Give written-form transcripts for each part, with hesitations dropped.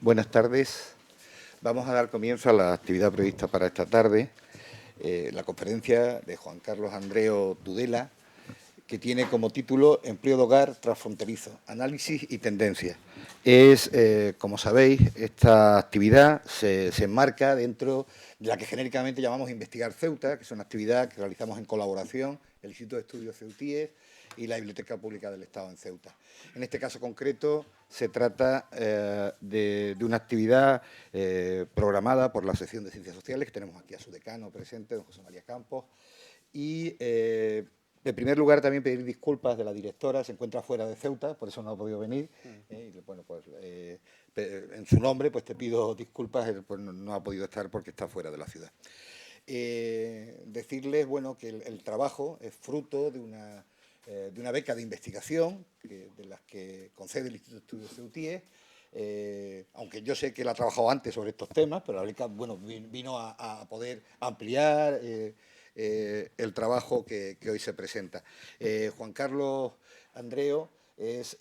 Buenas tardes. Vamos a dar comienzo a la actividad prevista para esta tarde, la conferencia de Juan Carlos Andreo Tudela, que tiene como título Empleo de hogar transfronterizo, análisis y tendencias. Como sabéis, esta actividad se enmarca dentro de la que genéricamente llamamos Investigar Ceuta, que es una actividad que realizamos en colaboración el Instituto de Estudios Ceutíes y la Biblioteca Pública del Estado en Ceuta. En este caso concreto se trata de una actividad programada por la sección de Ciencias Sociales, que tenemos aquí a su decano presente, don José María Campos, y en primer lugar también pedir disculpas de la directora, se encuentra fuera de Ceuta, por eso no ha podido venir, y bueno, pues en su nombre pues te pido disculpas, pues no ha podido estar porque está fuera de la ciudad. Decirles, bueno, que el trabajo es fruto de una beca de investigación de las que concede el Instituto de Estudios Ceutíes, aunque yo sé que él ha trabajado antes sobre estos temas, pero la beca, bueno, vino a poder ampliar el trabajo que hoy se presenta. Juan Carlos Andreo es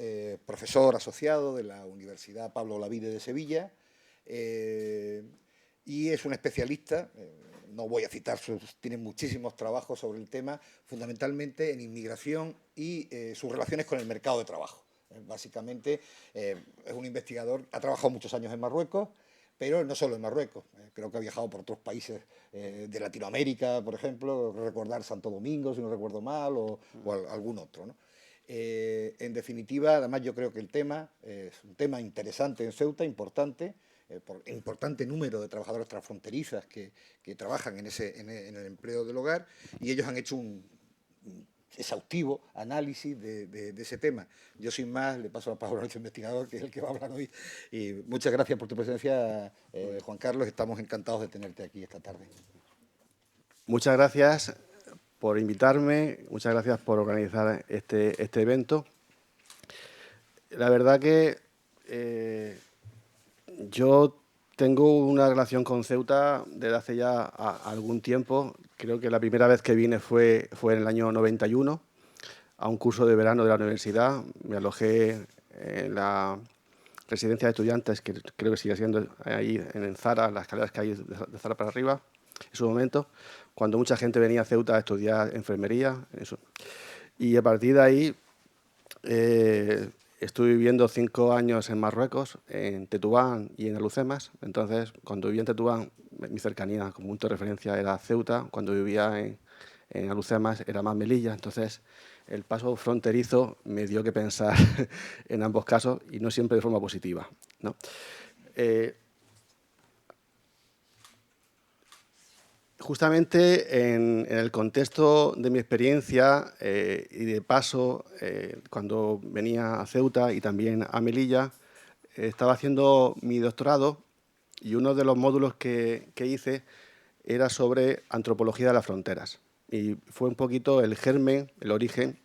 profesor asociado de la Universidad Pablo Olavide de Sevilla y es un especialista, no voy a citar, tiene muchísimos trabajos sobre el tema, fundamentalmente en inmigración y sus relaciones con el mercado de trabajo. Básicamente es un investigador, ha trabajado muchos años en Marruecos, pero no solo en Marruecos, creo que ha viajado por otros países de Latinoamérica, por ejemplo, recordar Santo Domingo, si no recuerdo mal, o algún otro, ¿no? En definitiva, además yo creo que el tema es un tema interesante en Ceuta, importante, por el importante número de trabajadores transfronterizas que trabajan en el empleo del hogar, y ellos han hecho un exhaustivo análisis de ese tema. Yo sin más le paso la palabra a nuestro investigador, que es el que va a hablar hoy. Y muchas gracias por tu presencia, Juan Carlos. Estamos encantados de tenerte aquí esta tarde. Muchas gracias por invitarme, muchas gracias por organizar este evento. La verdad que yo tengo una relación con Ceuta desde hace ya algún tiempo. Creo que la primera vez que vine fue en el año 91, a un curso de verano de la universidad. Me alojé en la residencia de estudiantes, que creo que sigue siendo ahí en Zara, las escaleras que hay de Zara para arriba, en su momento, cuando mucha gente venía a Ceuta a estudiar enfermería. Eso. Y a partir de ahí estuve viviendo 5 años en Marruecos, en Tetouan y en Alhucemas. Entonces, cuando vivía en Tetouan, mi cercanía como punto de referencia era Ceuta. Cuando vivía en Alhucemas era más Melilla. Entonces, el paso fronterizo me dio que pensar en ambos casos, y no siempre de forma positiva, ¿no? Justamente en el contexto de mi experiencia y de paso, cuando venía a Ceuta y también a Melilla, estaba haciendo mi doctorado, y uno de los módulos que hice era sobre antropología de las fronteras. Y fue un poquito el germen, el origen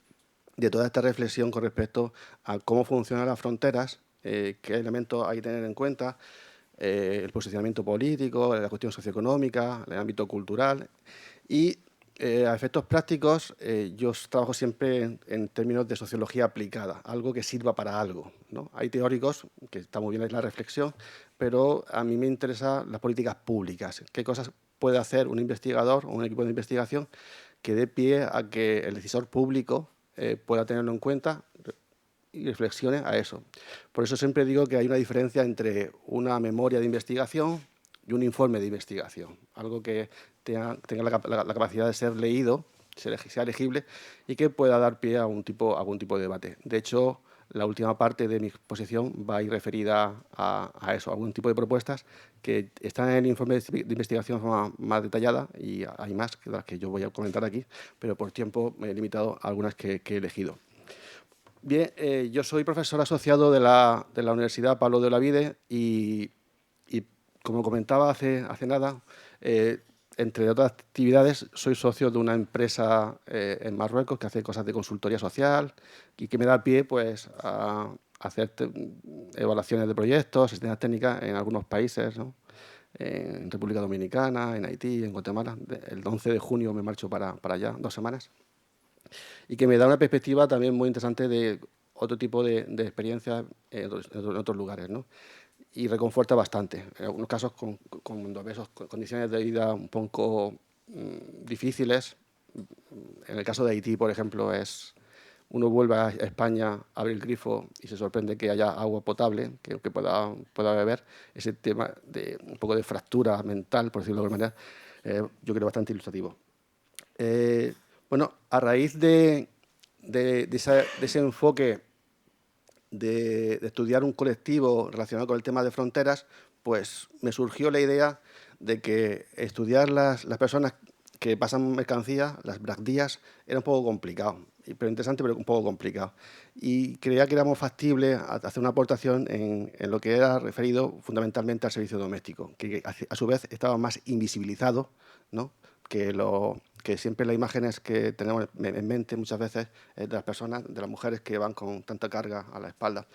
de toda esta reflexión con respecto a cómo funcionan las fronteras, qué elementos hay que tener en cuenta, el posicionamiento político, la cuestión socioeconómica, el ámbito cultural. Y a efectos prácticos, yo trabajo siempre en términos de sociología aplicada, algo que sirva para algo, ¿no? Hay teóricos, que está muy bien la reflexión, pero a mí me interesan las políticas públicas. ¿Qué cosas puede hacer un investigador o un equipo de investigación que dé pie a que el decisor público pueda tenerlo en cuenta y reflexione a eso? Por eso siempre digo que hay una diferencia entre una memoria de investigación y un informe de investigación, algo que tenga la capacidad de ser leído, sea legible, y que pueda dar pie a algún tipo de debate. De hecho, la última parte de mi exposición va a ir referida a eso, a algún tipo de propuestas que están en el informe de investigación de forma más detallada, y hay más que las que yo voy a comentar aquí, pero por tiempo me he limitado a algunas que he elegido. Bien, yo soy profesor asociado de la Universidad Pablo de Olavide y como comentaba hace nada, entre otras actividades, soy socio de una empresa en Marruecos que hace cosas de consultoría social y que me da pie, pues, a hacer evaluaciones de proyectos, asistencias técnicas en algunos países, ¿no? En República Dominicana, en Haití, en Guatemala. El 11 de junio me marcho para allá, 2 semanas. Y que me da una perspectiva también muy interesante de otro tipo de experiencias en otros lugares, ¿no? y reconforta bastante. En algunos casos, cuando ves condiciones de vida un poco difíciles, en el caso de Haití, por ejemplo, uno vuelve a España, abre el grifo y se sorprende que haya agua potable, que pueda beber. Ese tema de un poco de fractura mental, por decirlo de alguna manera, yo creo bastante ilustrativo. Bueno, a raíz de ese enfoque de estudiar un colectivo relacionado con el tema de fronteras, pues me surgió la idea de que estudiar las personas que pasan mercancía, las bracdías, era un poco complicado, pero interesante, pero un poco complicado. Y creía que era muy factible hacer una aportación en lo que era referido fundamentalmente al servicio doméstico, que a su vez estaba más invisibilizado, ¿no?, que siempre las imágenes que tenemos en mente muchas veces de las personas, de las mujeres que van con tanta carga a la espalda.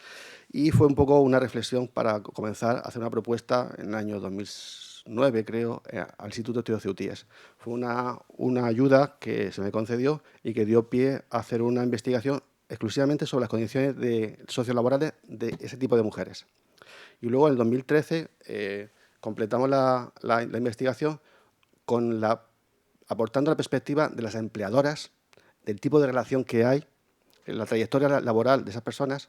Y fue un poco una reflexión para comenzar a hacer una propuesta en el año 2009, creo, al Instituto de Estudios Ceutíes. Fue una ayuda que se me concedió y que dio pie a hacer una investigación exclusivamente sobre las condiciones sociolaborales de ese tipo de mujeres. Y luego, en el 2013, completamos la investigación aportando la perspectiva de las empleadoras, del tipo de relación que hay, en la trayectoria laboral de esas personas.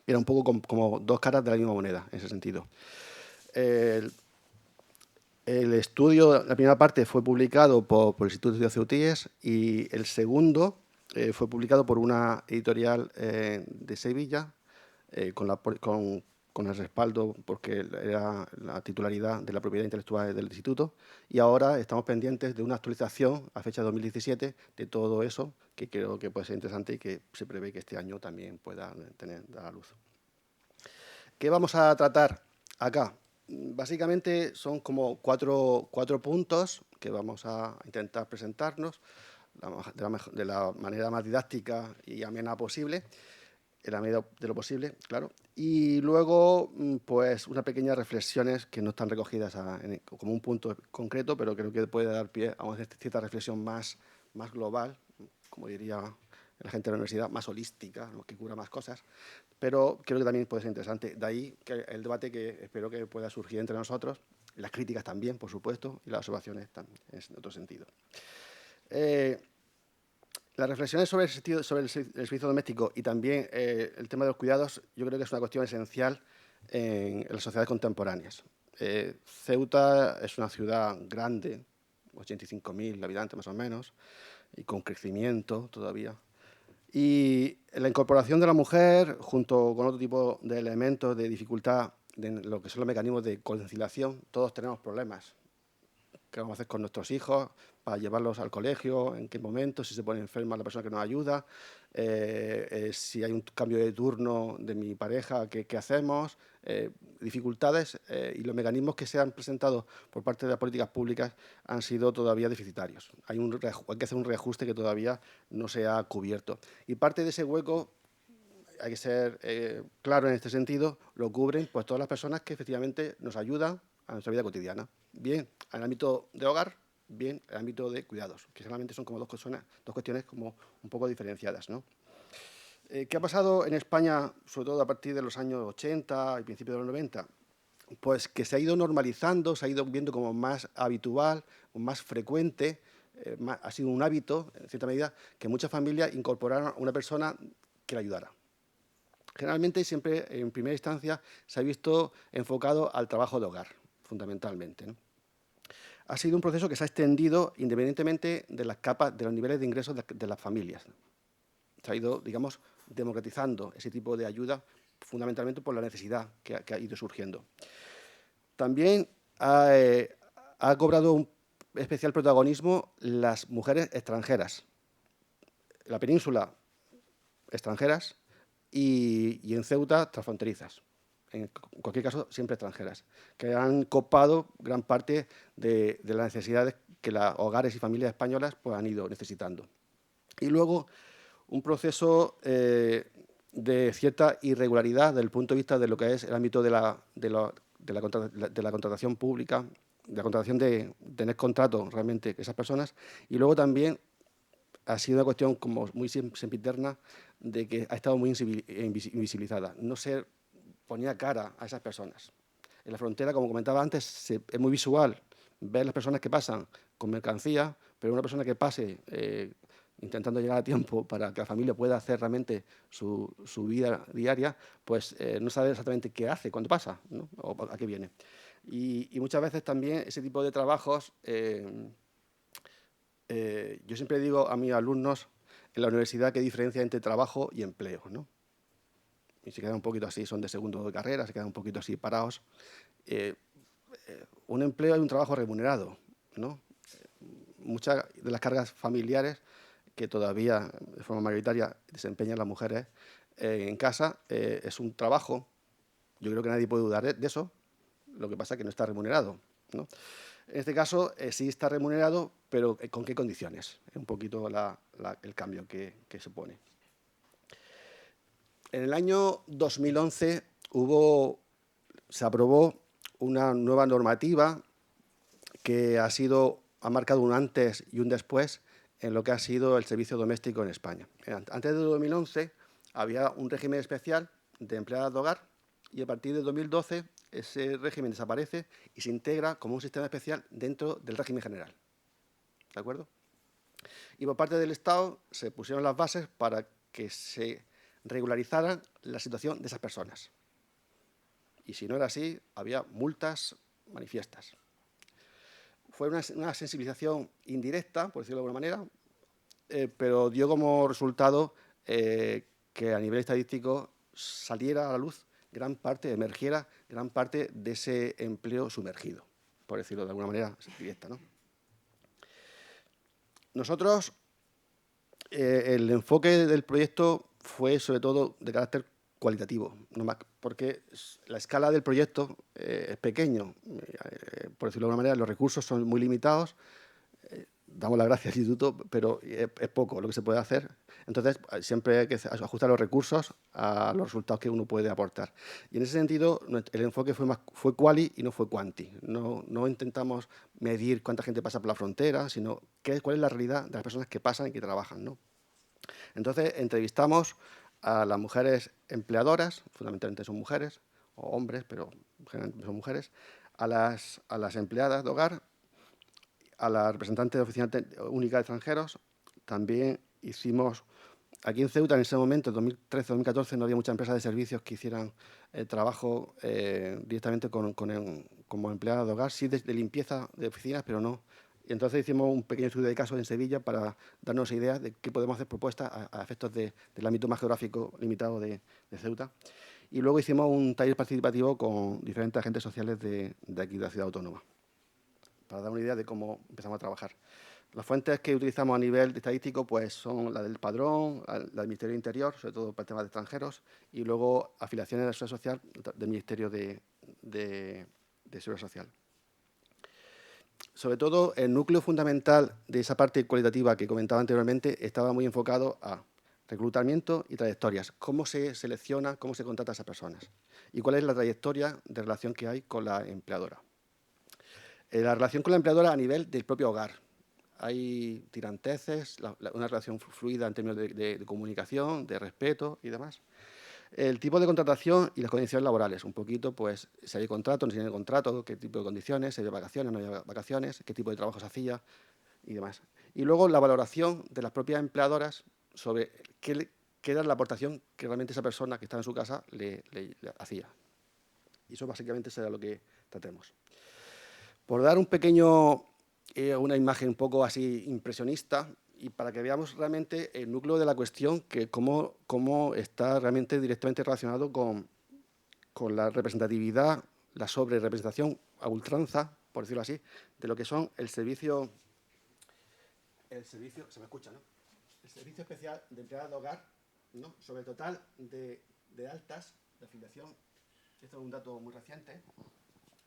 Era un poco como dos caras de la misma moneda, en ese sentido. El estudio, la primera parte fue publicado por el Instituto de Ceutíes y el segundo fue publicado por una editorial de Sevilla con el respaldo, porque era la titularidad de la propiedad intelectual del instituto, y ahora estamos pendientes de una actualización a fecha de 2017 de todo eso, que creo que puede ser interesante y que se prevé que este año también pueda dar a luz. ¿Qué vamos a tratar acá? Básicamente son como cuatro puntos que vamos a intentar presentarnos de la manera más didáctica y amena posible, en la medida de lo posible, claro. Y luego, pues, unas pequeñas reflexiones que no están recogidas como un punto concreto, pero creo que puede dar pie a una cierta reflexión más global, como diría la gente de la universidad, más holística, ¿no?, que cura más cosas, pero creo que también puede ser interesante. De ahí que el debate que espero que pueda surgir entre nosotros, las críticas también, por supuesto, y las observaciones también, en otro sentido. Las reflexiones sobre el servicio doméstico y también el tema de los cuidados, yo creo que es una cuestión esencial en las sociedades contemporáneas. Ceuta es una ciudad grande, 85.000 habitantes más o menos, y con crecimiento todavía. Y la incorporación de la mujer, junto con otro tipo de elementos de dificultad de lo que son los mecanismos de conciliación, todos tenemos problemas. ¿Qué vamos a hacer con nuestros hijos para llevarlos al colegio? ¿En qué momento? Si se pone enferma la persona que nos ayuda. Si hay un cambio de turno de mi pareja, ¿qué hacemos? Dificultades y los mecanismos que se han presentado por parte de las políticas públicas han sido todavía deficitarios. Hay que hacer un reajuste que todavía no se ha cubierto. Y parte de ese hueco, hay que ser claro en este sentido, lo cubren pues todas las personas que efectivamente nos ayudan a nuestra vida cotidiana. Bien en el ámbito de hogar, bien en el ámbito de cuidados, que solamente son como dos cuestiones como un poco diferenciadas, ¿no? ¿Qué ha pasado en España, sobre todo a partir de los años 80 y principios de los 90? Pues que se ha ido normalizando, se ha ido viendo como más habitual, más frecuente, ha sido un hábito, en cierta medida, que muchas familias incorporaron a una persona que la ayudara. Generalmente, siempre en primera instancia, se ha visto enfocado al trabajo de hogar, fundamentalmente, ¿no? Ha sido un proceso que se ha extendido independientemente de las capas, de los niveles de ingresos de las familias. Se ha ido, digamos, democratizando ese tipo de ayuda, fundamentalmente por la necesidad que ha ido surgiendo. También ha cobrado un especial protagonismo las mujeres extranjeras. En la península, extranjeras, y en Ceuta, transfronterizas. En cualquier caso, siempre extranjeras, que han copado gran parte de las necesidades que los hogares y familias españolas pues, han ido necesitando. Y luego, un proceso de cierta irregularidad desde el punto de vista de lo que es el ámbito de la contratación pública, de la contratación de tener contrato realmente esas personas, y luego también ha sido una cuestión como muy sempiterna de que ha estado muy invisibilizada. No se ponía cara a esas personas. En la frontera, como comentaba antes, es muy visual ver las personas que pasan con mercancía, pero una persona que pase intentando llegar a tiempo para que la familia pueda hacer realmente su vida diaria, pues no sabe exactamente qué hace cuando pasa, ¿no? O a qué viene. Y muchas veces también ese tipo de trabajos, yo siempre digo a mis alumnos en la universidad que hay diferencia entre trabajo y empleo, ¿no? Y se quedan un poquito así, son de segundo de carrera, se quedan un poquito así parados. Un empleo es un trabajo remunerado, ¿no? Muchas de las cargas familiares que todavía de forma mayoritaria desempeñan las mujeres en casa es un trabajo. Yo creo que nadie puede dudar de eso, lo que pasa es que no está remunerado, ¿no? En este caso sí está remunerado, pero ¿con qué condiciones? Es un poquito el cambio que se pone. En el año 2011 se aprobó una nueva normativa que ha marcado un antes y un después en lo que ha sido el servicio doméstico en España. Antes de 2011 había un régimen especial de empleadas de hogar y a partir de 2012 ese régimen desaparece y se integra como un sistema especial dentro del régimen general. ¿De acuerdo? Y por parte del Estado se pusieron las bases para que se regularizaran la situación de esas personas. Y si no era así, había multas manifiestas. Fue una sensibilización indirecta, por decirlo de alguna manera, pero dio como resultado que a nivel estadístico saliera a la luz emergiera gran parte de ese empleo sumergido, por decirlo de alguna manera directa, ¿no? Nosotros, el enfoque del proyecto fue sobre todo de carácter cualitativo, no más, porque la escala del proyecto es pequeño, por decirlo de alguna manera, los recursos son muy limitados, damos las gracias al instituto, pero es poco lo que se puede hacer. Entonces, siempre hay que ajustar los recursos a los resultados que uno puede aportar. Y en ese sentido, el enfoque fue quali y no fue quanti. No intentamos medir cuánta gente pasa por la frontera, sino cuál es la realidad de las personas que pasan y que trabajan, ¿no? Entonces, entrevistamos a las mujeres empleadoras, fundamentalmente son mujeres, o hombres, pero generalmente son mujeres, a las empleadas de hogar, a la representante de Oficina Única de Extranjeros. También hicimos, aquí en Ceuta en ese momento, en 2013-2014, no había muchas empresas de servicios que hicieran trabajo directamente como empleada de hogar, sí de limpieza de oficinas, pero no. Y entonces hicimos un pequeño estudio de casos en Sevilla para darnos idea de qué podemos hacer propuestas a efectos del ámbito más geográfico limitado de Ceuta. Y luego hicimos un taller participativo con diferentes agentes sociales de aquí, de la ciudad autónoma, para dar una idea de cómo empezamos a trabajar. Las fuentes que utilizamos a nivel estadístico pues, son la del Padrón, la del Ministerio del Interior, sobre todo para temas de extranjeros, y luego afiliaciones de la Seguridad Social del Ministerio de Seguridad Social. Sobre todo, el núcleo fundamental de esa parte cualitativa que comentaba anteriormente estaba muy enfocado a reclutamiento y trayectorias. Cómo se selecciona, cómo se contrata a esas personas y cuál es la trayectoria de relación que hay con la empleadora. La relación con la empleadora a nivel del propio hogar. Hay tiranteces, una relación fluida en términos de comunicación, de respeto y demás. El tipo de contratación y las condiciones laborales. Un poquito, pues, si hay contrato, no si hay contrato, qué tipo de condiciones, si hay vacaciones, no hay vacaciones, qué tipo de trabajo se hacía y demás. Y luego la valoración de las propias empleadoras sobre qué era la aportación que realmente esa persona que estaba en su casa le hacía. Y eso básicamente será lo que tratemos. Por dar una imagen un poco así impresionista y para que veamos realmente el núcleo de la cuestión, que cómo está realmente directamente relacionado con la representatividad, la sobrerepresentación a ultranza, por decirlo así, de lo que son el servicio, se me escucha, ¿no? El servicio especial de empleadas de hogar, ¿no? Sobre el total de altas de afiliación. Esto es un dato muy reciente.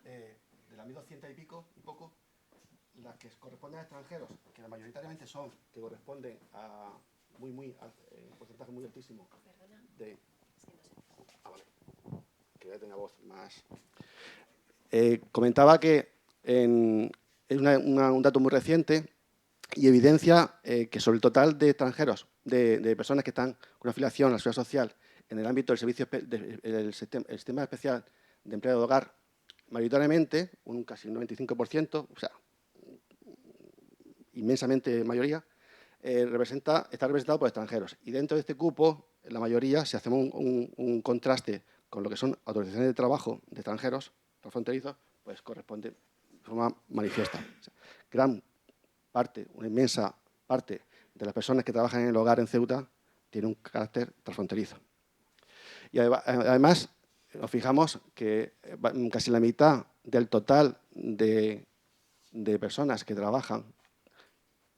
De las 1.200 y poco, las que corresponden a extranjeros, que mayoritariamente que corresponden a un porcentaje muy altísimo de... vale, que ya tenga voz más... comentaba que es un dato muy reciente y evidencia que sobre el total de extranjeros, de personas que están con una afiliación a la Seguridad Social en el ámbito del servicio del sistema especial de empleo de hogar, mayoritariamente, casi un 95%, o sea, inmensamente mayoría, está representado por extranjeros. Y dentro de este cupo, la mayoría, si hacemos un contraste con lo que son autorizaciones de trabajo de extranjeros transfronterizos, pues corresponde de forma manifiesta. O sea, gran parte, una inmensa parte de las personas que trabajan en el hogar en Ceuta tiene un carácter transfronterizo. Y además, nos fijamos que casi la mitad del total de personas que trabajan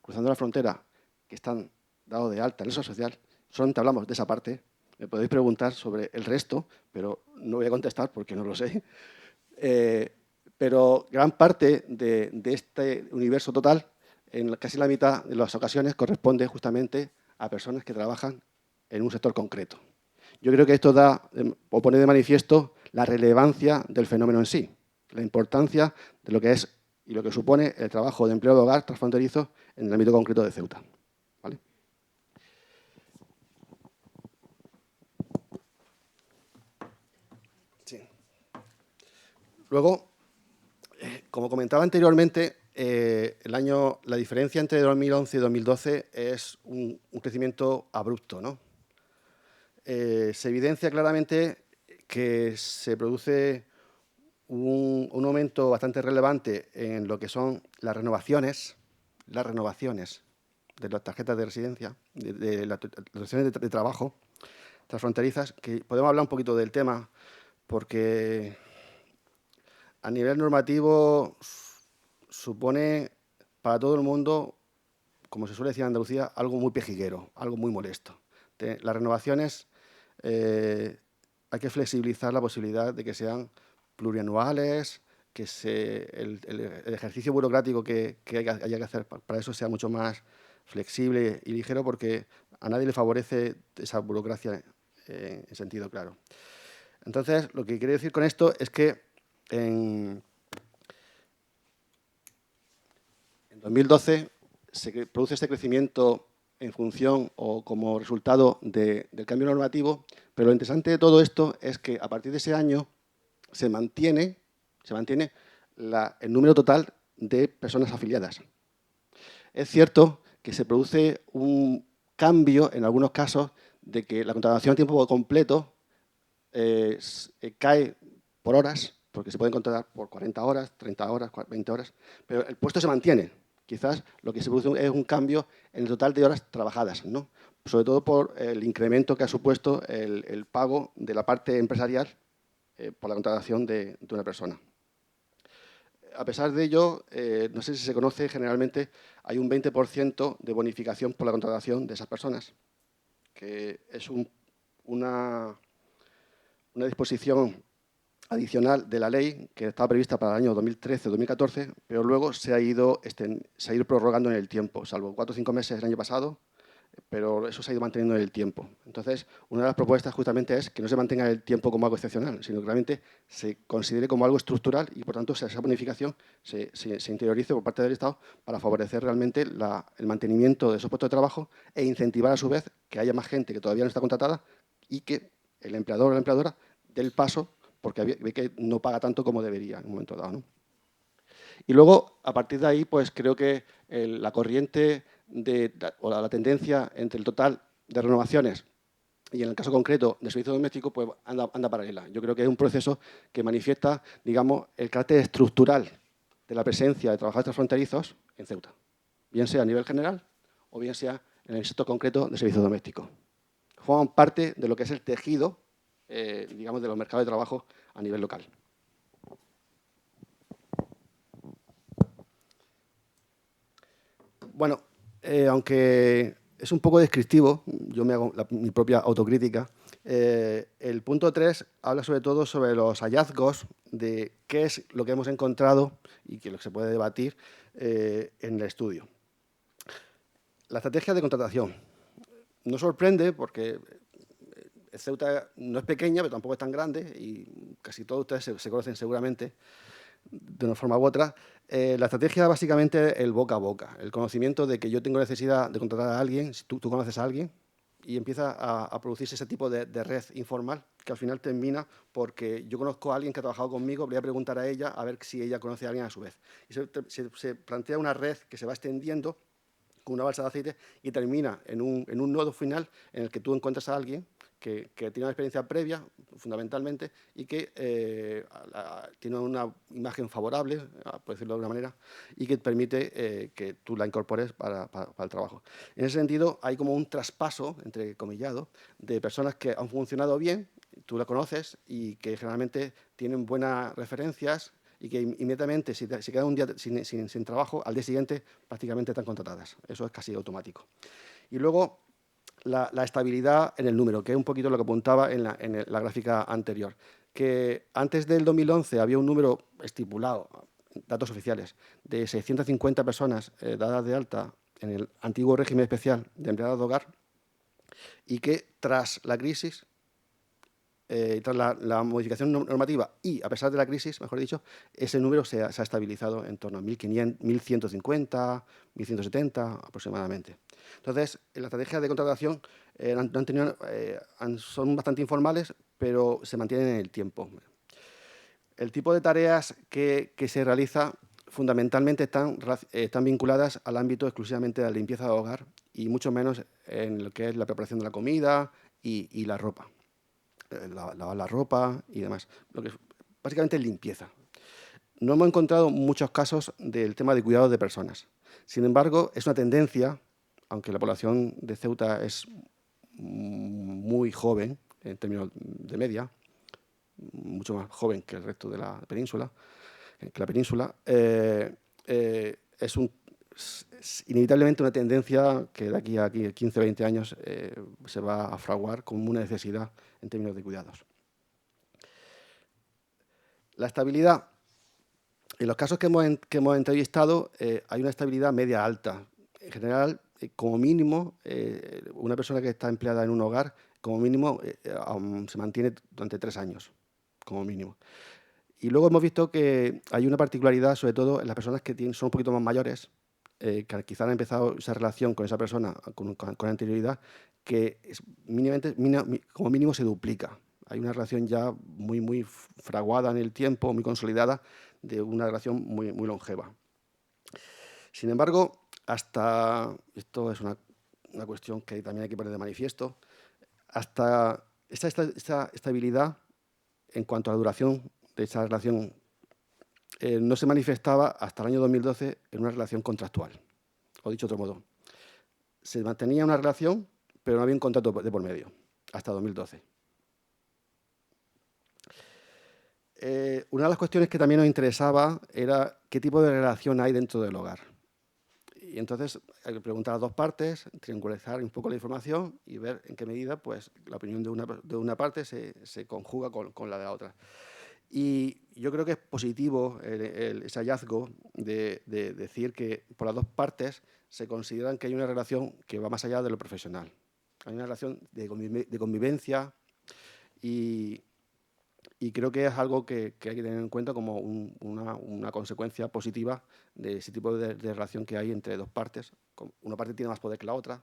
cruzando la frontera, que están dados de alta en el Seguro Social, solamente hablamos de esa parte. Me podéis preguntar sobre el resto, pero no voy a contestar porque no lo sé. Pero gran parte de este universo total, en casi la mitad de las ocasiones, corresponde justamente a personas que trabajan en un sector concreto. Yo creo que esto pone de manifiesto la relevancia del fenómeno en sí, la importancia de lo que es y lo que supone el trabajo de empleo de hogar transfronterizo en el ámbito concreto de Ceuta. ¿Vale? Sí. Luego, como comentaba anteriormente, la diferencia entre 2011 y 2012 es un crecimiento abrupto, ¿no? Se evidencia claramente que se produce un aumento bastante relevante en lo que son las renovaciones de las tarjetas de residencia, de las autorizaciones de trabajo transfronterizas, que podemos hablar un poquito del tema, porque a nivel normativo supone para todo el mundo, como se suele decir en Andalucía, algo muy pejiguero, algo muy molesto. Las renovaciones hay que flexibilizar la posibilidad de que sean plurianuales, que el ejercicio burocrático que haya que hacer para eso sea mucho más flexible y ligero, porque a nadie le favorece esa burocracia en sentido claro. Entonces, lo que quiero decir con esto es que en 2012 se produce este crecimiento en función o como resultado del cambio normativo, pero lo interesante de todo esto es que a partir de ese año se mantiene el número total de personas afiliadas. Es cierto que se produce un cambio en algunos casos de que la contratación a tiempo completo cae por horas, porque se pueden contratar por 40 horas, 30 horas, 20 horas, pero el puesto se mantiene. Quizás lo que se produce es un cambio en el total de horas trabajadas, ¿no? Sobre todo por el incremento que ha supuesto el pago de la parte empresarial por la contratación de una persona. A pesar de ello, no sé si se conoce, generalmente hay un 20% de bonificación por la contratación de esas personas, que es una disposición adicional de la ley que estaba prevista para el año 2013-2014, pero luego se ha ido prorrogando en el tiempo, salvo 4 o 5 meses el año pasado, pero eso se ha ido manteniendo en el tiempo. Entonces, una de las propuestas justamente es que no se mantenga en el tiempo como algo excepcional, sino que realmente se considere como algo estructural y, por tanto, esa bonificación se interiorice por parte del Estado para favorecer realmente el mantenimiento de esos puestos de trabajo e incentivar, a su vez, que haya más gente que todavía no está contratada y que el empleador o la empleadora dé el paso porque ve que no paga tanto como debería en un momento dado, ¿no? Y luego, a partir de ahí, pues creo que la corriente o la tendencia entre el total de renovaciones y en el caso concreto de servicio doméstico, pues anda paralela. Yo creo que es un proceso que manifiesta, digamos, el carácter estructural de la presencia de trabajadores transfronterizos en Ceuta, bien sea a nivel general o bien sea en el sector concreto de servicio doméstico. Forman parte de lo que es el tejido, digamos, de los mercados de trabajo a nivel local. Bueno, aunque es un poco descriptivo, yo me hago mi propia autocrítica, el punto 3 habla sobre todo sobre los hallazgos de qué es lo que hemos encontrado y que lo que se puede debatir en el estudio. La estrategia de contratación. No sorprende porque Ceuta no es pequeña, pero tampoco es tan grande y casi todos ustedes se conocen seguramente de una forma u otra. La estrategia básicamente el boca a boca, el conocimiento de que yo tengo necesidad de contratar a alguien, si tú conoces a alguien, y empieza a producirse ese tipo de red informal que al final termina porque yo conozco a alguien que ha trabajado conmigo, voy a preguntar a ella a ver si ella conoce a alguien a su vez. Y se plantea una red que se va extendiendo con una balsa de aceite y termina en un nodo final en el que tú encuentras a alguien que tiene una experiencia previa, fundamentalmente, y que tiene una imagen favorable, por decirlo de alguna manera, y que permite que tú la incorpores para el trabajo. En ese sentido, hay como un traspaso, entre comillado, de personas que han funcionado bien, tú la conoces, y que generalmente tienen buenas referencias, y que inmediatamente, si quedan un día sin trabajo, al día siguiente prácticamente están contratadas. Eso es casi automático. Y luego, la estabilidad en el número, que es un poquito lo que apuntaba en la gráfica anterior, que antes del 2011 había un número estipulado, datos oficiales, de 650 personas dadas de alta en el antiguo régimen especial de empleados de hogar, y que tras la crisis, tras la modificación normativa y a pesar de la crisis, mejor dicho, ese número se ha estabilizado en torno a 1.150, 1.170 aproximadamente. Entonces, las estrategias de contratación son bastante informales, pero se mantienen en el tiempo. El tipo de tareas que se realiza fundamentalmente están vinculadas al ámbito exclusivamente de la limpieza de hogar y mucho menos en lo que es la preparación de la comida y la ropa. Lavar la ropa y demás. Lo que básicamente es limpieza. No hemos encontrado muchos casos del tema de cuidado de personas. Sin embargo, es una tendencia, aunque la población de Ceuta es muy joven en términos de media, mucho más joven que el resto de la península, es inevitablemente una tendencia que de aquí a 15 o 20 años se va a fraguar como una necesidad en términos de cuidados. La estabilidad. En los casos que hemos entrevistado hay una estabilidad media-alta. En general, como mínimo, una persona que está empleada en un hogar, como mínimo, se mantiene durante 3 años, como mínimo. Y luego hemos visto que hay una particularidad, sobre todo en las personas que son un poquito más mayores, que quizá han empezado esa relación con esa persona con anterioridad, que como mínimo se duplica. Hay una relación ya muy fraguada en el tiempo, muy consolidada, de una relación muy longeva. Sin embargo, esto es una cuestión que también hay que poner de manifiesto, hasta esta estabilidad en cuanto a la duración de esa relación no se manifestaba hasta el año 2012 en una relación contractual. O dicho de otro modo, se mantenía una relación, pero no había un contrato de por medio, hasta 2012. Una de las cuestiones que también nos interesaba era qué tipo de relación hay dentro del hogar. Y entonces hay que preguntar a dos partes, triangularizar un poco la información y ver en qué medida pues, la opinión de una parte se conjuga con la de la otra. Y yo creo que es positivo ese hallazgo de decir que por las dos partes se consideran que hay una relación que va más allá de lo profesional. Hay una relación de convivencia y creo que es algo que hay que tener en cuenta como una consecuencia positiva de ese tipo de relación que hay entre dos partes. Una parte tiene más poder que la otra,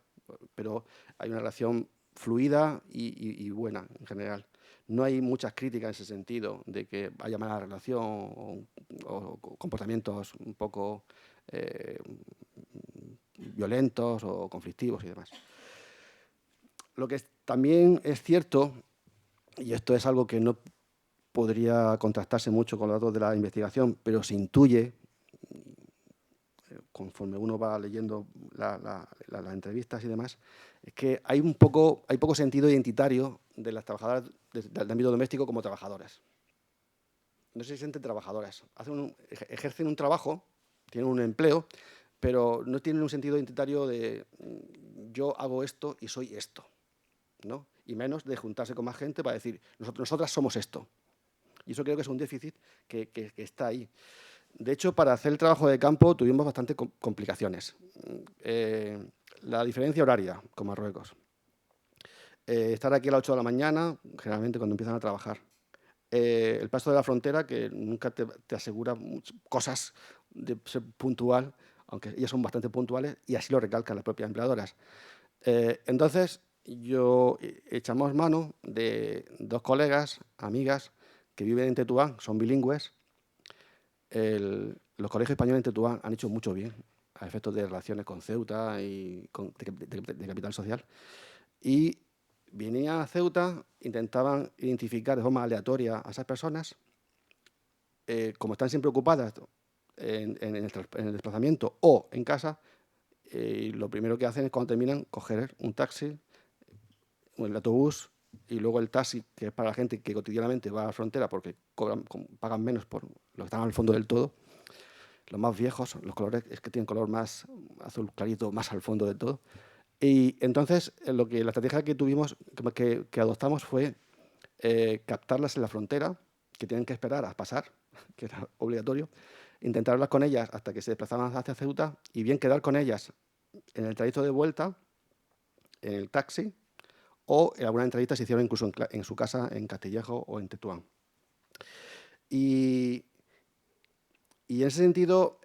pero hay una relación fluida y buena en general. No hay muchas críticas en ese sentido de que haya mala relación o comportamientos un poco violentos o conflictivos y demás. Lo que también es cierto, y esto es algo que no podría contrastarse mucho con los datos de la investigación, pero se intuye, conforme uno va leyendo las entrevistas y demás, es que hay poco sentido identitario de las trabajadoras del ámbito doméstico como trabajadoras. No se sienten trabajadoras. Ejercen un trabajo, tienen un empleo, pero no tienen un sentido identitario de yo hago esto y soy esto, ¿no? Y menos de juntarse con más gente para decir nosotras somos esto. Y eso creo que es un déficit que está ahí. De hecho, para hacer el trabajo de campo tuvimos bastantes complicaciones. La diferencia horaria con Marruecos. Estar aquí a las 8 de la mañana, generalmente cuando empiezan a trabajar. El paso de la frontera, que nunca te asegura cosas de ser puntual, aunque ellas son bastante puntuales, y así lo recalcan las propias empleadoras. Entonces, echamos mano de 2 colegas, amigas, que viven en Tetuán, son bilingües. Los colegios españoles en Tetuán han hecho mucho bien a efectos de relaciones con Ceuta y de capital social. Y venían a Ceuta, intentaban identificar de forma aleatoria a esas personas. Como están siempre ocupadas en el desplazamiento o en casa, lo primero que hacen es, cuando terminan, coger un taxi, el autobús y luego el taxi, que es para la gente que cotidianamente va a la frontera porque pagan menos por los que están al fondo del todo. Los más viejos, los colores es que tienen color más azul clarito, más al fondo del todo. Y entonces la estrategia que tuvimos, que adoptamos, fue captarlas en la frontera, que tienen que esperar a pasar, que era obligatorio, intentar hablar con ellas hasta que se desplazaban hacia Ceuta, y bien quedar con ellas en el trayecto de vuelta, en el taxi, o en alguna entrevista se hicieron incluso en su casa, en Castillejo o en Tetuán. Y en ese sentido,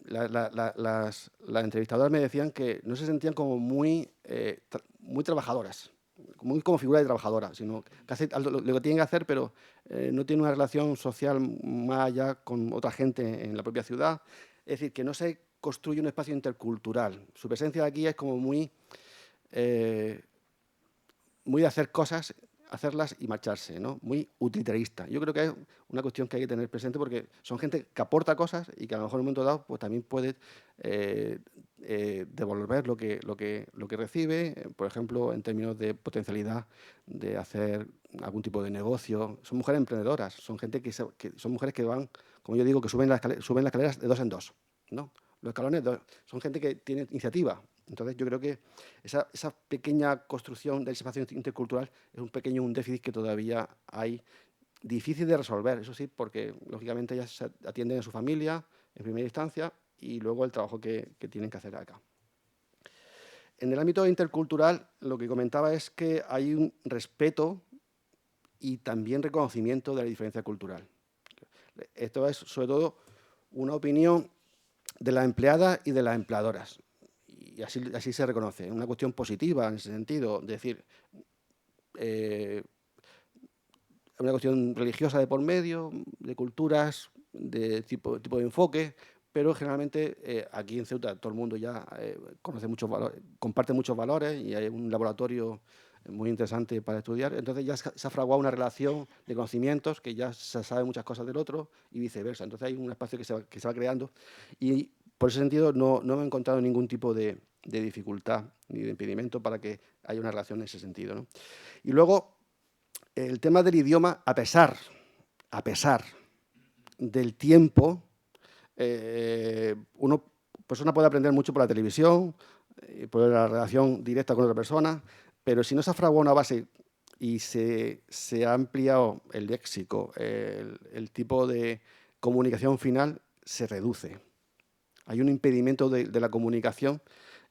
las entrevistadoras me decían que no se sentían como muy trabajadoras, muy como figura de trabajadora, sino que hace lo que tienen que hacer, pero no tienen una relación social más allá con otra gente en la propia ciudad. Es decir, que no se construye un espacio intercultural. Su presencia aquí es como muy de hacer cosas, hacerlas y marcharse, ¿no? Muy utilitarista. Yo creo que es una cuestión que hay que tener presente, porque son gente que aporta cosas y que a lo mejor en un momento dado pues también puede devolver lo que recibe, por ejemplo, en términos de potencialidad de hacer algún tipo de negocio. Son mujeres emprendedoras, son gente que son mujeres que van, como yo digo, que suben las escaleras de 2 en 2, ¿no? Los escalones son gente que tiene iniciativa. Entonces, yo creo que esa pequeña construcción del espacio intercultural es un déficit que todavía hay, difícil de resolver, eso sí, porque lógicamente ellas se atienden a su familia en primera instancia y luego el trabajo que tienen que hacer acá. En el ámbito intercultural, lo que comentaba es que hay un respeto y también reconocimiento de la diferencia cultural. Esto es, sobre todo, una opinión de las empleadas y de las empleadoras. Y así se reconoce, una cuestión positiva en ese sentido, es decir, una cuestión religiosa de por medio, de culturas, de tipo de enfoque, pero generalmente aquí en Ceuta todo el mundo ya conoce muchos valores, comparte muchos valores, y hay un laboratorio muy interesante para estudiar. Entonces ya se ha fraguado una relación de conocimientos, que ya se sabe muchas cosas del otro y viceversa. Entonces hay un espacio que se va creando, y por ese sentido no me he encontrado ningún tipo de dificultad ni de impedimento para que haya una relación en ese sentido, ¿no? Y luego, el tema del idioma, a pesar del tiempo, una persona puede aprender mucho por la televisión, por la relación directa con otra persona, pero si no se ha fraguado una base y se ha ampliado el léxico, el tipo de comunicación final se reduce. Hay un impedimento de la comunicación,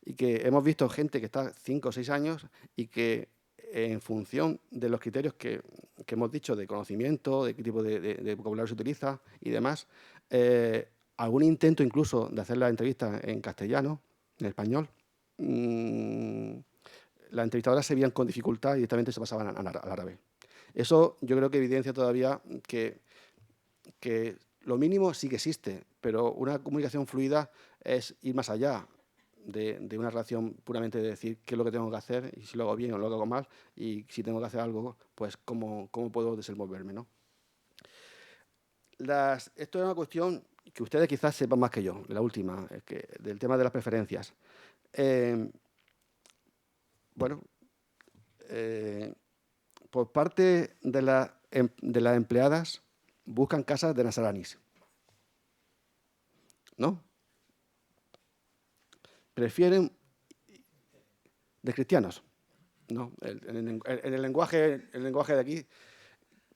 y que hemos visto gente que está 5 o 6 años y que, en función de los criterios que hemos dicho de conocimiento, de qué tipo de vocabulario se utiliza y demás, algún intento incluso de hacer la entrevista en castellano, en español, las entrevistadoras se veían con dificultad y directamente se pasaban al árabe. Eso yo creo que evidencia todavía que lo mínimo sí que existe, pero una comunicación fluida es ir más allá de una relación puramente de decir qué es lo que tengo que hacer y si lo hago bien o lo hago mal, y si tengo que hacer algo, pues cómo puedo desenvolverme, ¿no? Esto es una cuestión que ustedes quizás sepan más que yo, la última, del tema de las preferencias. Bueno, por parte de las empleadas, buscan casas de nasaranis, ¿no? Prefieren de cristianos, ¿no? En el lenguaje de aquí,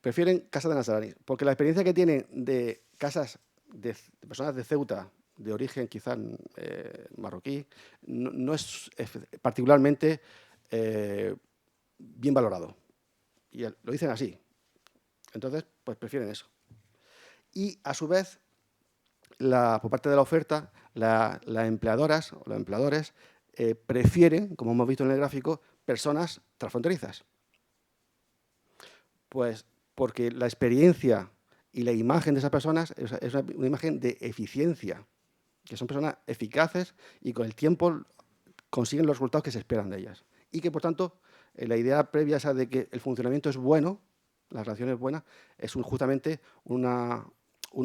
prefieren casas de nasaranis, porque la experiencia que tienen de casas de personas de Ceuta, de origen quizás marroquí, no es particularmente bien valorado. Y lo dicen así. Entonces, pues prefieren eso. Y, a su vez, por parte de la oferta, las empleadoras o los empleadores prefieren, como hemos visto en el gráfico, personas transfronterizas. Pues porque la experiencia y la imagen de esas personas es una imagen de eficiencia, que son personas eficaces y con el tiempo consiguen los resultados que se esperan de ellas. Y que, por tanto, la idea previa esa de que el funcionamiento es bueno, la relación es buena, es justamente un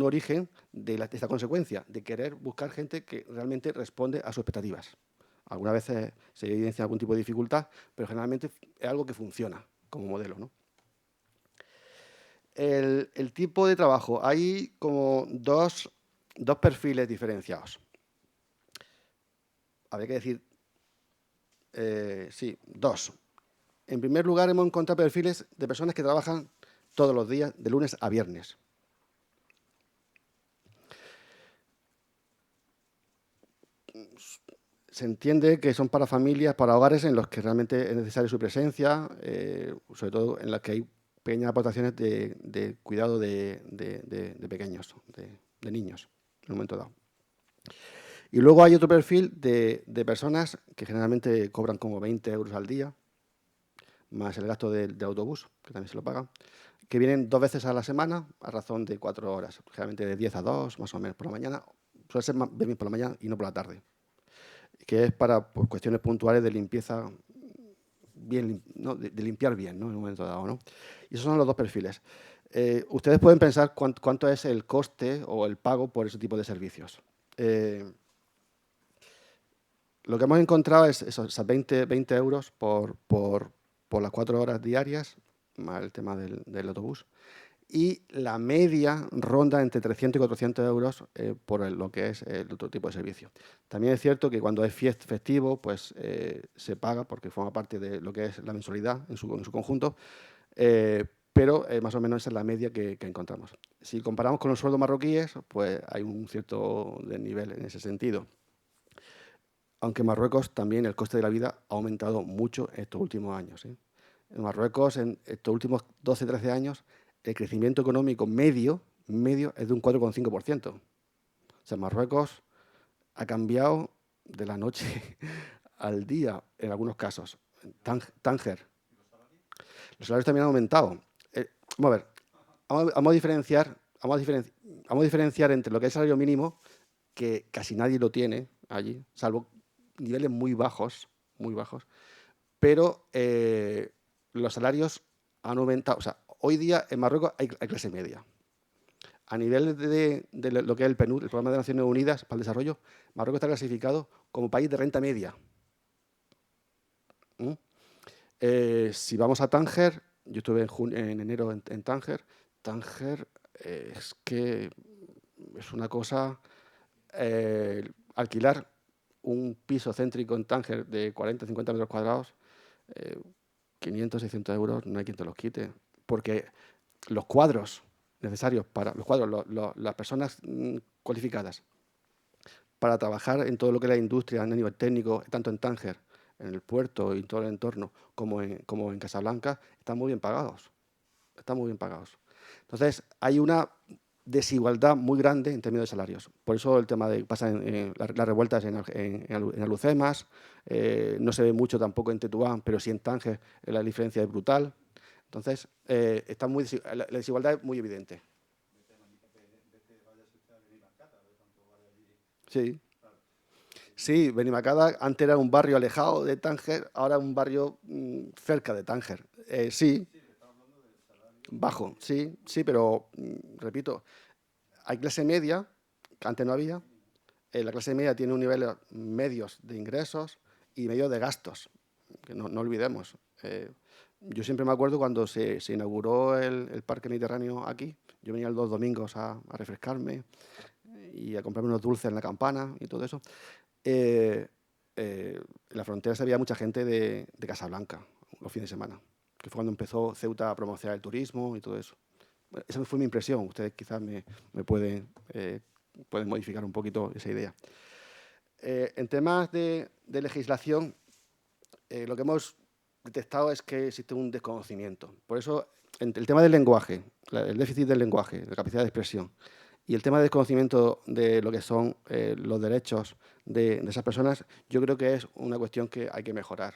origen de esta consecuencia, de querer buscar gente que realmente responde a sus expectativas. Algunas veces se evidencia algún tipo de dificultad, pero generalmente es algo que funciona como modelo, ¿no? El tipo de trabajo, hay como dos perfiles diferenciados. Habría que decir, sí, dos. En primer lugar, hemos encontrado perfiles de personas que trabajan todos los días, de lunes a viernes. Se entiende que son para familias, para hogares en los que realmente es necesaria su presencia, sobre todo en los que hay pequeñas aportaciones de cuidado de pequeños, de niños, en un momento dado. Y luego hay otro perfil de personas que generalmente cobran como 20 euros al día, más el gasto de autobús, que también se lo pagan, que vienen 2 veces a la semana a razón de 4 horas, generalmente de 10 a 2, más o menos, por la mañana. Suele ser más bien por la mañana y no por la tarde, que es para pues, cuestiones puntuales de limpieza, bien, ¿no? de limpiar bien, ¿no? En un momento dado, ¿no? Y esos son los dos perfiles. Ustedes pueden pensar cuánto es el coste o el pago por ese tipo de servicios. Lo que hemos encontrado es esos 20 euros por las 4 horas diarias, más el tema del autobús. Y la media ronda entre 300 y 400 euros por lo que es el otro tipo de servicio. También es cierto que cuando es festivo, pues se paga porque forma parte de lo que es la mensualidad en su conjunto, pero más o menos esa es la media que encontramos. Si comparamos con los sueldos marroquíes, pues hay un cierto nivel en ese sentido. Aunque en Marruecos también el coste de la vida ha aumentado mucho en estos últimos años. En Marruecos, en estos últimos 12, 13 años, el crecimiento económico medio es de un 4,5%. O sea, Marruecos ha cambiado de la noche al día en algunos casos. Tánger. Los salarios también han aumentado. Vamos a ver, vamos a diferenciar entre lo que es salario mínimo, que casi nadie lo tiene allí, salvo niveles muy bajos, pero los salarios han aumentado. O sea, hoy día en Marruecos hay clase media. A nivel de lo que es el PNUD, el Programa de Naciones Unidas para el Desarrollo, Marruecos está clasificado como país de renta media. Si vamos a Tánger, yo estuve en enero en Tánger. Tánger es que es una cosa... alquilar un piso céntrico en Tánger de 40 50 metros cuadrados, 500, 600 euros, no hay quien te los quite. Porque los cuadros necesarios para las personas cualificadas para trabajar en todo lo que es la industria a nivel técnico, tanto en Tánger, en el puerto y todo el entorno, como en Casablanca, están muy bien pagados. Entonces, hay una desigualdad muy grande en términos de salarios. Por eso el tema de pasa en las revueltas en Alhucemas, no se ve mucho tampoco en Tetuán, pero sí en Tánger la diferencia es brutal. Entonces, la desigualdad es muy evidente. Sí. Sí, Benimacada antes era un barrio alejado de Tánger, ahora es un barrio cerca de Tánger. Sí, bajo, sí, pero repito, hay clase media, que antes no había. La clase media tiene un nivel medios de ingresos y medios de gastos, que no olvidemos. Yo siempre me acuerdo cuando se inauguró el Parque Mediterráneo aquí. Yo venía los domingos a refrescarme y a comprarme unos dulces en la Campana y todo eso. En la frontera se veía mucha gente de Casablanca los fines de semana, que fue cuando empezó Ceuta a promocionar el turismo y todo eso. Bueno, esa fue mi impresión. Ustedes quizás me pueden modificar un poquito esa idea. En temas de legislación, lo que hemos detectado es que existe un desconocimiento. Por eso, el tema del lenguaje, el déficit del lenguaje, de capacidad de expresión, Y el tema del desconocimiento de lo que son los derechos de esas personas, yo creo que es una cuestión que hay que mejorar.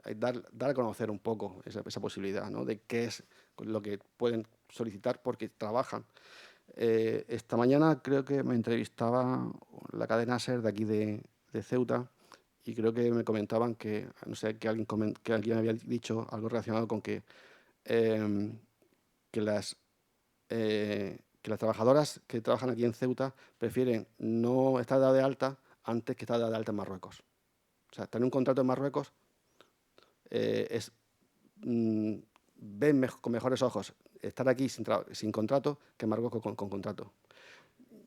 Hay dar a conocer un poco esa posibilidad, ¿no? De qué es lo que pueden solicitar porque trabajan. Esta mañana creo que me entrevistaba la cadena SER de aquí de Ceuta y creo que me comentaban que, no sé, que alguien había dicho algo relacionado con em, que que las trabajadoras que trabajan aquí en Ceuta prefieren no estar dada de alta antes que estar dada de alta en Marruecos. O sea, tener un contrato en Marruecos es ven con mejores ojos estar aquí sin contrato que en Marruecos con contrato.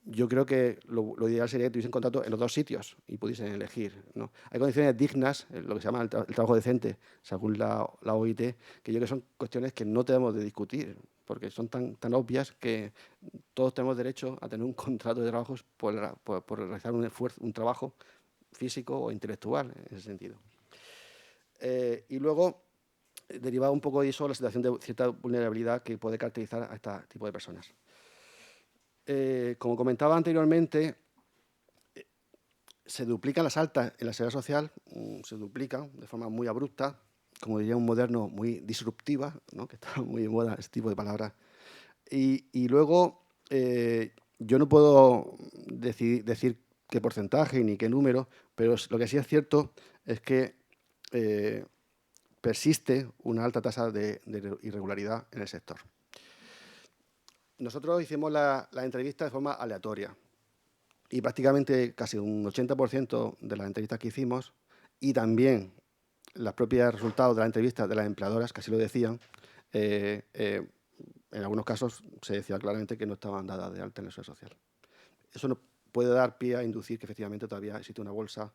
Yo creo que lo ideal sería que tuviesen contrato en los dos sitios y pudiesen elegir, ¿no? Hay condiciones dignas, lo que se llama el trabajo decente, según la OIT, que yo creo que son cuestiones que no tenemos de discutir, porque son tan obvias que todos tenemos derecho a tener un contrato de trabajo por realizar un esfuerzo, un trabajo físico o intelectual en ese sentido. Y luego, derivado un poco de eso, la situación de cierta vulnerabilidad que puede caracterizar a este tipo de personas. Como comentaba anteriormente, se duplican las altas en la seguridad social, se duplican de forma muy abrupta, como diría un moderno, muy disruptiva, ¿no? Que está muy de moda ese tipo de palabras. Y luego, yo no puedo decir qué porcentaje ni qué número, pero lo que sí es cierto es que persiste una alta tasa de irregularidad en el sector. Nosotros hicimos la entrevista de forma aleatoria y prácticamente casi un 80% de las entrevistas que hicimos y también los propios resultados de la entrevista de las empleadoras, que así lo decían, en algunos casos se decía claramente que no estaban dadas de alta en la seguridad social. Eso nos puede dar pie a inducir que efectivamente todavía existe una bolsa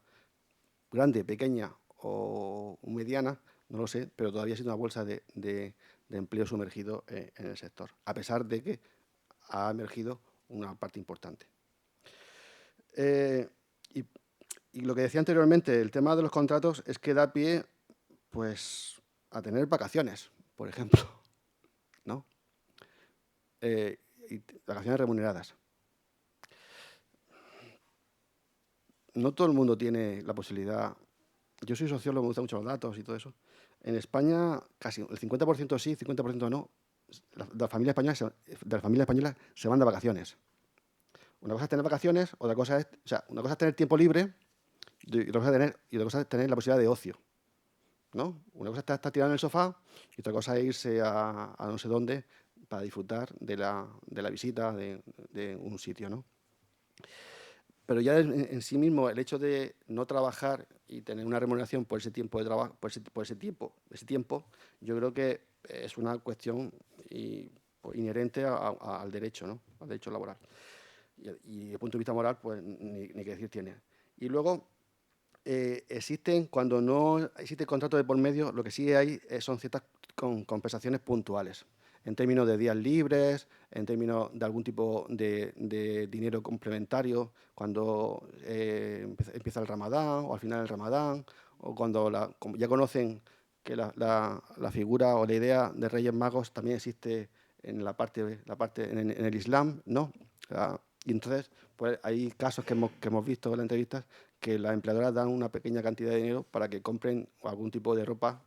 grande, pequeña o mediana, no lo sé, pero todavía existe una bolsa de empleo sumergido en el sector, a pesar de que ha emergido una parte importante. Y lo que decía anteriormente, el tema de los contratos es que da pie pues, a tener vacaciones, por ejemplo, ¿no? Y vacaciones remuneradas. No todo el mundo tiene la posibilidad. Yo soy sociólogo, me gustan mucho los datos y todo eso. En España, casi el 50% sí, el 50% no. De las familias españolas se van de vacaciones. Una cosa es tener vacaciones, otra cosa es, o sea, una cosa es tener tiempo libre y otra cosa es tener la posibilidad de ocio, ¿no? Una cosa es estar tirado en el sofá y otra cosa es irse a no sé dónde para disfrutar de la visita de un sitio, ¿no? Pero ya en sí mismo el hecho de no trabajar y tener una remuneración por ese tiempo de trabajo, por ese tiempo, yo creo que es una cuestión pues, inherente al derecho, ¿no? Al derecho laboral. Y desde el punto de vista moral, pues ni qué decir tiene. Y luego existen, cuando no existe contrato de por medio, lo que sí hay son ciertas compensaciones puntuales, en términos de días libres, en términos de algún tipo de dinero complementario, cuando empieza el Ramadán o al final del Ramadán, o cuando ya conocen que la figura o la idea de Reyes Magos también existe en en el Islam, ¿no? Y entonces, pues hay casos que hemos visto en las entrevistas que las empleadoras dan una pequeña cantidad de dinero para que compren algún tipo de ropa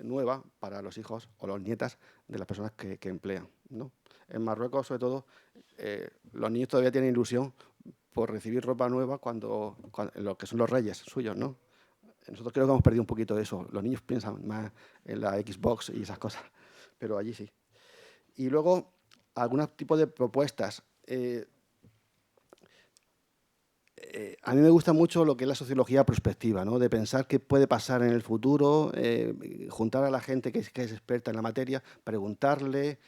nueva para los hijos o las nietas de las personas que emplean, ¿no? En Marruecos, sobre todo, los niños todavía tienen ilusión por recibir ropa nueva cuando lo que son los reyes suyos, ¿no? Nosotros creo que hemos perdido un poquito de eso. Los niños piensan más en la Xbox y esas cosas, pero allí sí. Y luego, algún tipo de propuestas. A mí me gusta mucho lo que es la sociología prospectiva, ¿no? De pensar qué puede pasar en el futuro, juntar a la gente que es experta en la materia, preguntarle,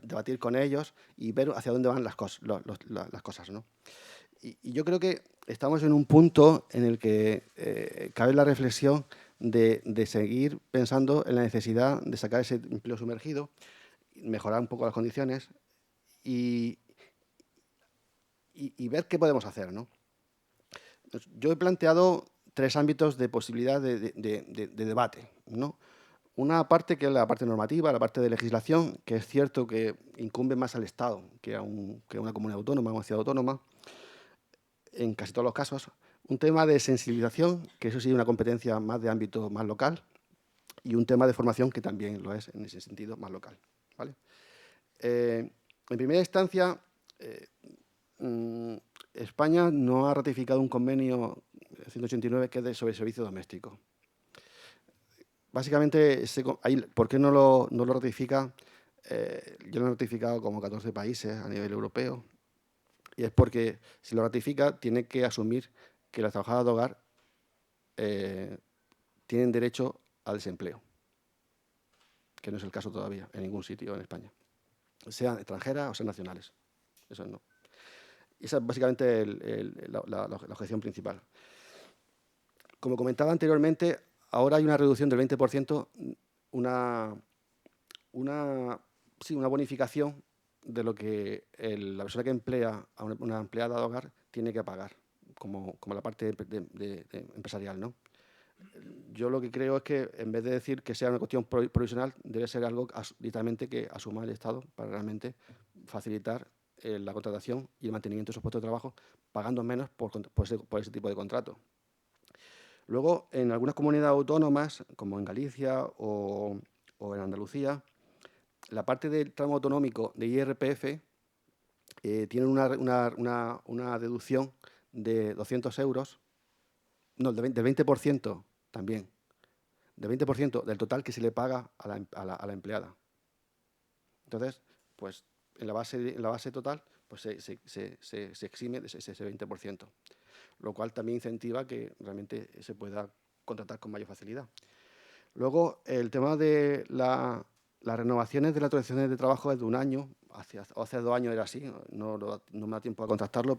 debatir con ellos y ver hacia dónde van las cosas, ¿no? Y yo creo que estamos en un punto en el que cabe la reflexión de seguir pensando en la necesidad de sacar ese empleo sumergido, mejorar un poco las condiciones y ver qué podemos hacer, ¿no? Yo he planteado tres ámbitos de posibilidad de debate, ¿no? Una parte que es la parte normativa, la parte de legislación, que es cierto que incumbe más al Estado que a una comunidad autónoma, a una ciudad autónoma, en casi todos los casos. Un tema de sensibilización, que eso sí es una competencia más de ámbito más local, y un tema de formación que también lo es en ese sentido más local, ¿vale? En primera instancia, España no ha ratificado un convenio 189 que es sobre servicio doméstico. Básicamente, ¿por qué no lo ratifica? Yo lo he ratificado como 14 países a nivel europeo, y es porque si lo ratifica tiene que asumir que las trabajadoras de hogar tienen derecho al desempleo, que no es el caso todavía en ningún sitio en España, sean extranjeras o sean nacionales. Eso no. Esa es básicamente la objeción principal. Como comentaba anteriormente, ahora hay una reducción del 20%, una bonificación de lo que la persona que emplea a una empleada de hogar tiene que pagar, como la parte empresarial, ¿no? Yo lo que creo es que, en vez de decir que sea una cuestión provisional, debe ser algo directamente que asuma el Estado para realmente facilitar la contratación y el mantenimiento de esos puestos de trabajo, pagando menos por ese tipo de contrato. Luego, en algunas comunidades autónomas, como en Galicia o en Andalucía, la parte del tramo autonómico de IRPF tiene una deducción de 200 euros, no, del 20% también, del 20% del total que se le paga a la empleada. Entonces, pues en la base total pues se exime de ese 20%, lo cual también incentiva que realmente se pueda contratar con mayor facilidad. Luego, el tema de las renovaciones de las autorizaciones de trabajo es de un año, hace 2 años era así, no me da tiempo a contrastarlo,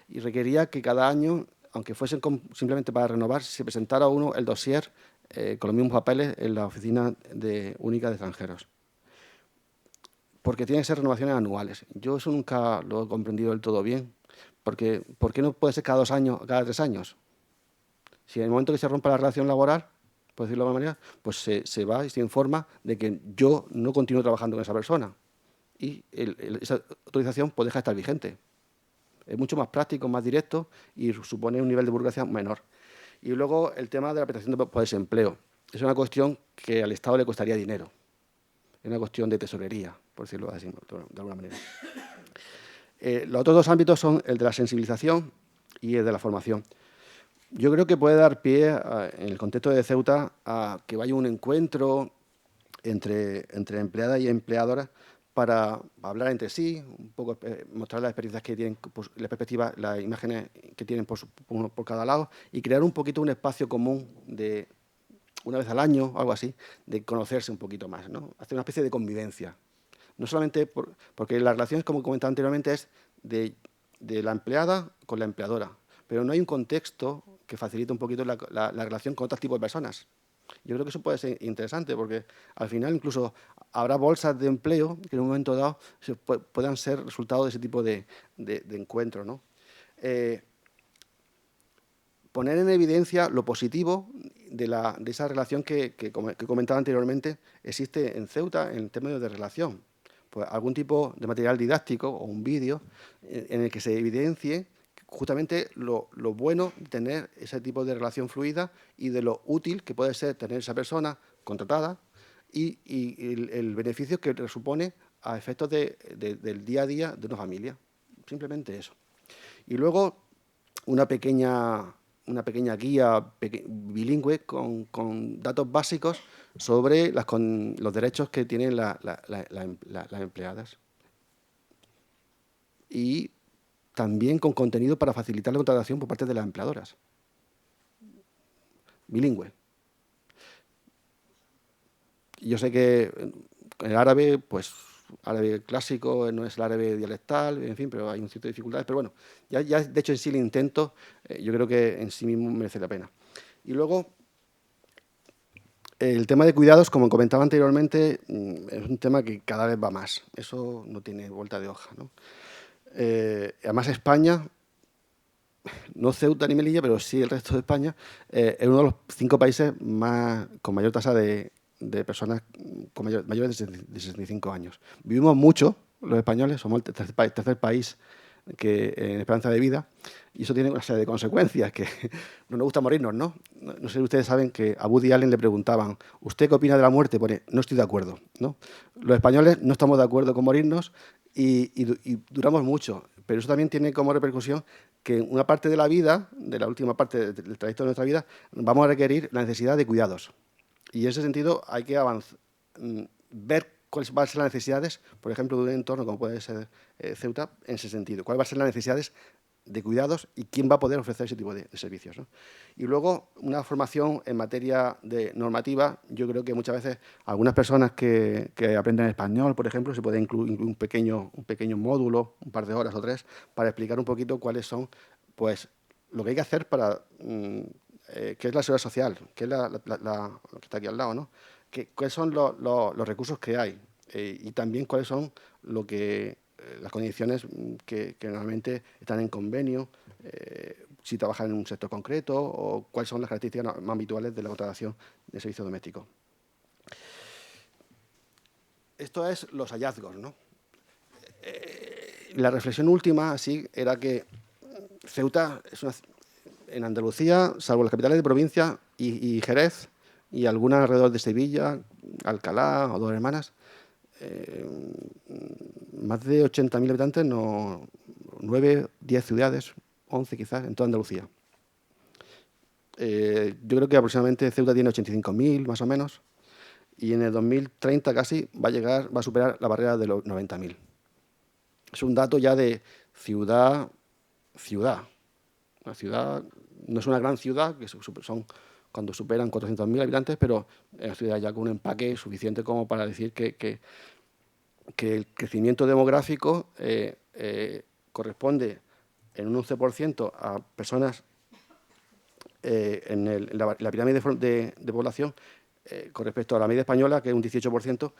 y requería que cada año, aunque fuesen simplemente para renovar, se presentara uno el dossier con los mismos papeles en la Oficina Única de Extranjeros. Porque tienen que ser renovaciones anuales. Yo eso nunca lo he comprendido del todo bien. Porque, ¿por qué no puede ser cada 2 años, cada 3 años? Si en el momento que se rompa la relación laboral, por decirlo de alguna manera, pues se va y se informa de que yo no continúo trabajando con esa persona. Y esa autorización pues deja de estar vigente. Es mucho más práctico, más directo y supone un nivel de burocracia menor. Y luego el tema de la prestación por desempleo. Es una cuestión que al Estado le costaría dinero. Es una cuestión de tesorería, por decirlo así, de alguna manera. Los otros 2 ámbitos son el de la sensibilización y el de la formación. Yo creo que puede dar pie, en el contexto de Ceuta, a que vaya un encuentro entre empleadas y empleadoras para hablar entre sí, un poco mostrar las experiencias que tienen, la perspectiva, las imágenes que tienen por cada lado, y crear un poquito un espacio común de una vez al año o algo así, de conocerse un poquito más, ¿no? Hacer una especie de convivencia. No solamente porque la relación, como comentaba anteriormente, es de la empleada con la empleadora, pero no hay un contexto que facilite un poquito la relación con otros tipos de personas. Yo creo que eso puede ser interesante porque al final incluso habrá bolsas de empleo que en un momento dado puedan ser resultado de ese tipo de encuentro, ¿no? Poner en evidencia lo positivo de esa relación que comentaba anteriormente existe en Ceuta en términos de relación. Pues algún tipo de material didáctico o un vídeo en el que se evidencie justamente lo bueno de tener ese tipo de relación fluida y de lo útil que puede ser tener esa persona contratada y el beneficio que supone a efectos del día a día de una familia. Simplemente eso. Y luego una pequeña guía bilingüe con datos básicos sobre los derechos que tienen las empleadas. Y también con contenido para facilitar la contratación por parte de las empleadoras. Bilingüe. Yo sé que el árabe, pues árabe clásico, no es el árabe dialectal, en fin, pero hay un cierto dificultades. Pero bueno, ya de hecho en sí el intento, yo creo que en sí mismo merece la pena. Y luego, el tema de cuidados, como comentaba anteriormente, es un tema que cada vez va más. Eso no tiene vuelta de hoja, ¿no? Además, España, no Ceuta ni Melilla, pero sí el resto de España, es uno de los 5 países con mayor tasa de de personas mayores de 65 años. Vivimos mucho, los españoles, somos el tercer país en esperanza de vida, y eso tiene una serie de consecuencias, que no nos gusta morirnos, ¿no? No sé si ustedes saben que a Woody Allen le preguntaban, ¿usted qué opina de la muerte? Pone, no estoy de acuerdo, ¿no? Los españoles no estamos de acuerdo con morirnos y duramos mucho, pero eso también tiene como repercusión que en una parte de la vida, de la última parte del trayecto de nuestra vida, vamos a requerir la necesidad de cuidados. Y en ese sentido hay que ver cuáles van a ser las necesidades, por ejemplo, de un entorno como puede ser Ceuta, en ese sentido. ¿Cuáles van a ser las necesidades de cuidados y quién va a poder ofrecer ese tipo de servicios, ¿no? Y luego, una formación en materia de normativa. Yo creo que muchas veces algunas personas que aprenden español, por ejemplo, se puede incluir un pequeño módulo, un par de horas o 3, para explicar un poquito cuáles son, pues, lo que hay que hacer para qué es la seguridad social, qué es lo que está aquí al lado, ¿no? Cuáles son los recursos que hay y también cuáles son las condiciones que normalmente están en convenio, si trabajan en un sector concreto o cuáles son las características más habituales de la contratación de servicios domésticos. Esto es los hallazgos, ¿no? La reflexión última, así, era que Ceuta es en Andalucía, salvo las capitales de provincia y Jerez, y algunas alrededor de Sevilla, Alcalá o Dos Hermanas, más de 80.000 habitantes, 9, 10 ciudades, 11 quizás, en toda Andalucía. Yo creo que aproximadamente Ceuta tiene 85.000, más o menos, y en el 2030 casi va a superar la barrera de los 90.000. Es un dato ya de ciudad. Una ciudad no es una gran ciudad, que son cuando superan 400.000 habitantes, pero es una ciudad ya con un empaque suficiente como para decir que el crecimiento demográfico corresponde en un 11% a personas en la pirámide de población con respecto a la media española, que es un 18%.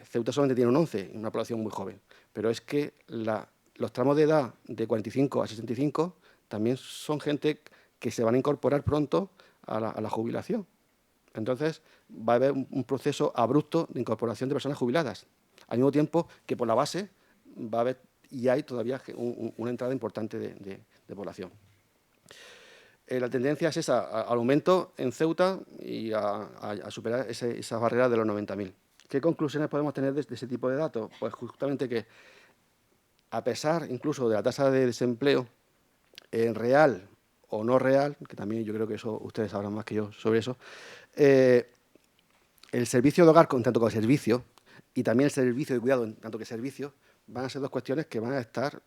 Ceuta solamente tiene un 11%, una población muy joven. Pero es que los tramos de edad de 45 a 65 también son gente que se van a incorporar pronto a la jubilación. Entonces, va a haber un proceso abrupto de incorporación de personas jubiladas, al mismo tiempo que por la base va a haber y hay todavía una entrada importante de población. La tendencia es esa, al aumento en Ceuta y a superar esa barrera de los 90.000. ¿Qué conclusiones podemos tener de ese tipo de datos? Pues justamente que, a pesar incluso de la tasa de desempleo real o no real, que también yo creo que eso ustedes sabrán más que yo sobre eso, el servicio de hogar, tanto como servicio, y también el servicio de cuidado, tanto que servicio, van a ser dos cuestiones que van a estar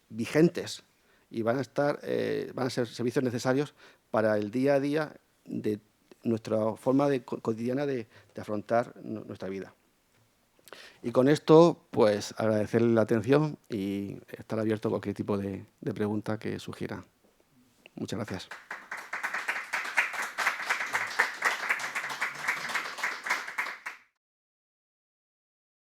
vigentes y van a ser servicios necesarios para el día a día de nuestra forma cotidiana de afrontar nuestra vida. Y con esto, pues, agradecerle la atención y estar abierto a cualquier tipo de pregunta que sugiera. Muchas gracias.